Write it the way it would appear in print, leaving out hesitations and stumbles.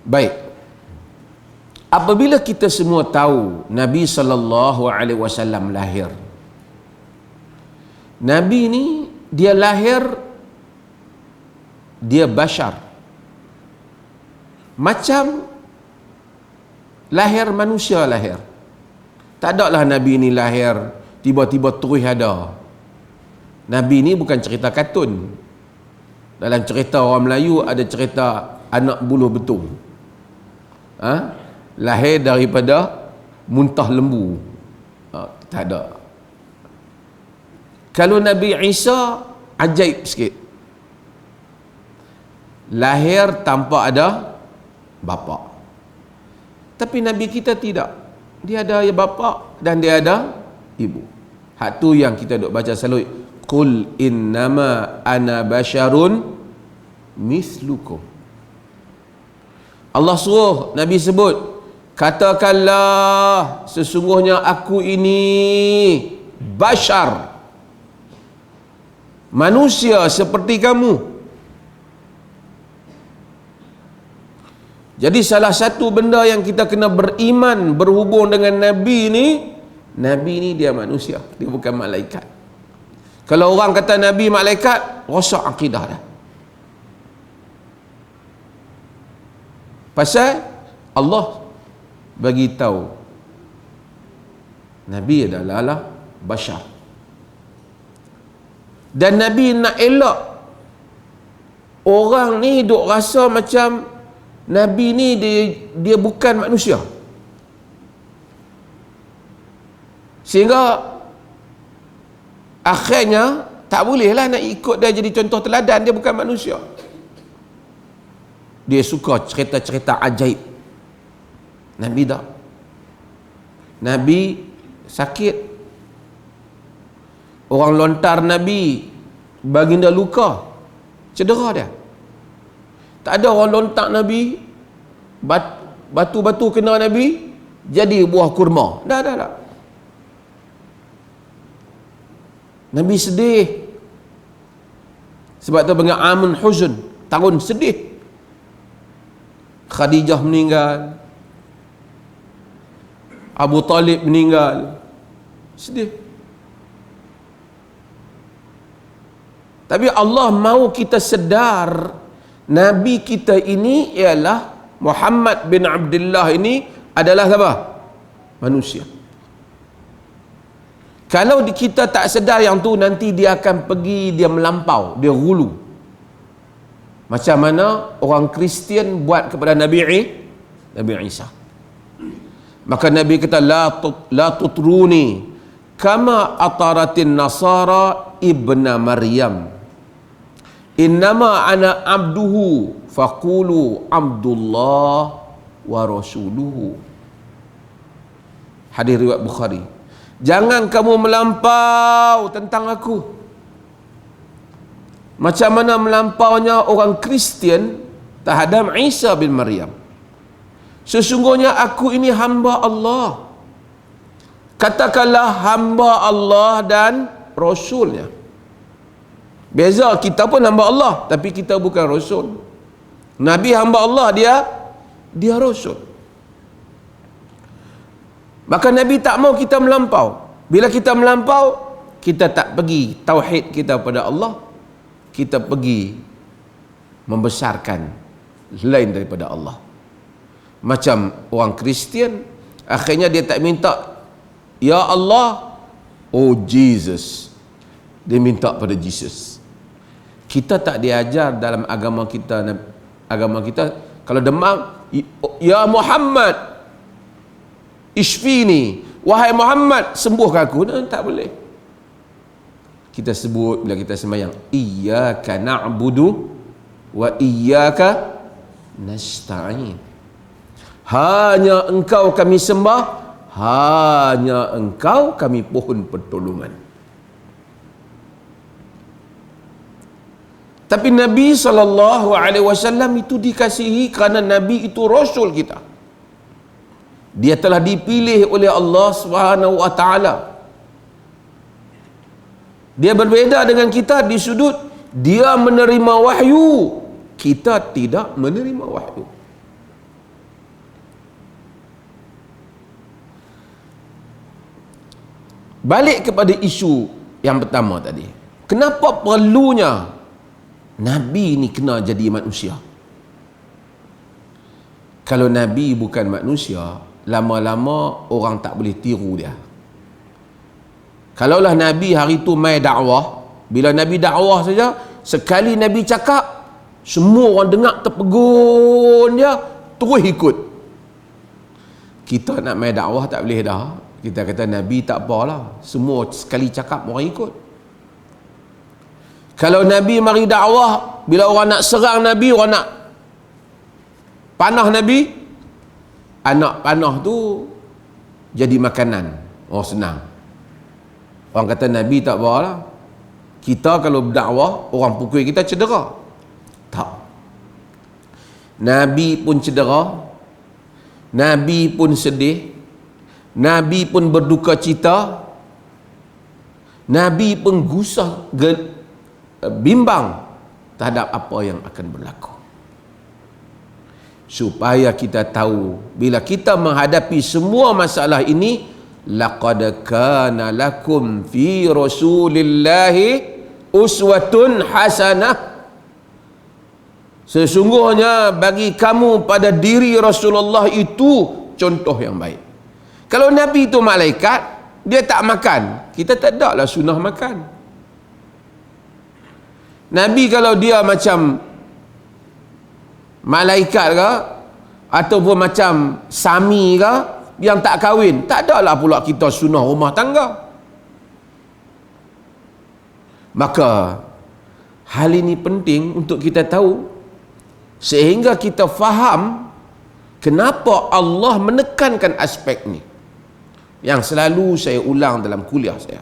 Baik. Apabila kita semua tahu Nabi SAW lahir. Nabi ni dia lahir, dia bashar. Macam lahir manusia lahir. Tak ada lah Nabi ni lahir tiba-tiba terus ada. Nabi ni bukan cerita kartun. Dalam cerita orang Melayu ada cerita anak buluh betung. Lahir daripada muntah lembu. Tak ada. Kalau Nabi Isa ajaib sikit. Lahir tanpa ada bapa. Tapi Nabi kita tidak. Dia ada bapa dan dia ada ibu. Hak tu yang kita duk baca selalu. Qul innama ana basyarun mislukum. Allah suruh Nabi sebut, katakanlah sesungguhnya aku ini bashar, manusia seperti kamu. Jadi salah satu benda yang kita kena beriman berhubung dengan Nabi ni dia manusia, dia bukan malaikat. Kalau orang kata Nabi malaikat, rosak akidah dah. Pasal Allah bagi tahu Nabi adalah bashar. Dan Nabi nak elak orang ni duk rasa macam Nabi ni dia bukan manusia. Sehingga akhirnya tak bolehlah nak ikut dia jadi contoh teladan, dia bukan manusia. Dia suka cerita-cerita ajaib. Nabi tak. Nabi sakit. Orang lontar Nabi, baginda luka, cedera dia. Tak ada orang lontar Nabi, batu-batu kena Nabi, jadi buah kurma. Dah. Nabi sedih. Sebab tu panggil Amun Huzn, tahun sedih. Khadijah meninggal, Abu Talib meninggal, sedih. Tapi Allah mahu kita sedar Nabi kita ini ialah Muhammad bin Abdullah ini adalah apa? Manusia. Kalau kita tak sedar yang tu, nanti dia akan pergi, dia melampau, dia hulu. Macam mana orang Kristian buat kepada Nabi Isa. Maka Nabi kata la tutruni kama ataratin nasara ibna Maryam. Innama ana abduhu faqulu Abdullah wa rasuluhu. Hadis riwayat Bukhari. Jangan kamu melampau tentang aku. Macam mana melampaunya orang Kristian terhadap Isa bin Maryam. Sesungguhnya aku ini hamba Allah. Katakanlah hamba Allah dan Rasulnya. Beza, kita pun hamba Allah, tapi kita bukan Rasul. Nabi hamba Allah, dia Rasul. Maka Nabi tak mau kita melampau. Bila kita melampau, kita tak pergi tauhid kita pada Allah, kita pergi membesarkan lain daripada Allah. Macam orang Kristian, akhirnya dia tak minta ya Allah, oh Jesus, dia minta pada Jesus. Kita tak diajar dalam agama kita kalau demam, ya Muhammad Ishfini, wahai Muhammad sembuhkan aku. Tak boleh. Kita sebut bila kita sembahyang, iyyaka na'budu wa iyyaka nasta'in. Hanya engkau kami sembah, hanya engkau kami pohon pertolongan. Tapi Nabi SAW itu dikasihi kerana Nabi itu Rasul kita. Dia telah dipilih oleh Allah SWT. Dia berbeza dengan kita di sudut dia menerima wahyu, kita tidak menerima wahyu. Balik kepada isu yang pertama tadi. Kenapa perlunya Nabi ni kena jadi manusia? Kalau Nabi bukan manusia, lama-lama orang tak boleh tiru dia. Kalaulah Nabi hari tu mai dakwah, bila Nabi dakwah saja, sekali Nabi cakap, semua orang dengar terpegun dia, terus ikut. Kita nak mai dakwah tak boleh dah. Kita kata Nabi tak apalah, semua sekali cakap orang ikut. Kalau Nabi mari dakwah, bila orang nak serang Nabi, orang nak panah Nabi, anak panah tu jadi makanan. Oh, senang. Orang kata Nabi tak apalah. Kita kalau berdakwah, orang pukul kita cedera. Tak. Nabi pun cedera, Nabi pun sedih, Nabi pun berduka cita, Nabi pun gusar, bimbang terhadap apa yang akan berlaku. Supaya kita tahu, bila kita menghadapi semua masalah ini, laqad kana lakum fi rasulillahi uswatun hasanah. Sesungguhnya bagi kamu pada diri Rasulullah itu contoh yang baik. Kalau Nabi itu malaikat, dia tak makan, kita tak ada lah sunnah makan. Nabi kalau dia macam malaikat ke, ataupun macam Sami ke, yang tak kahwin, tak ada lah pula kita sunnah rumah tangga. Maka hal ini penting untuk kita tahu, sehingga kita faham kenapa Allah menekankan aspek ni, yang selalu saya ulang dalam kuliah saya.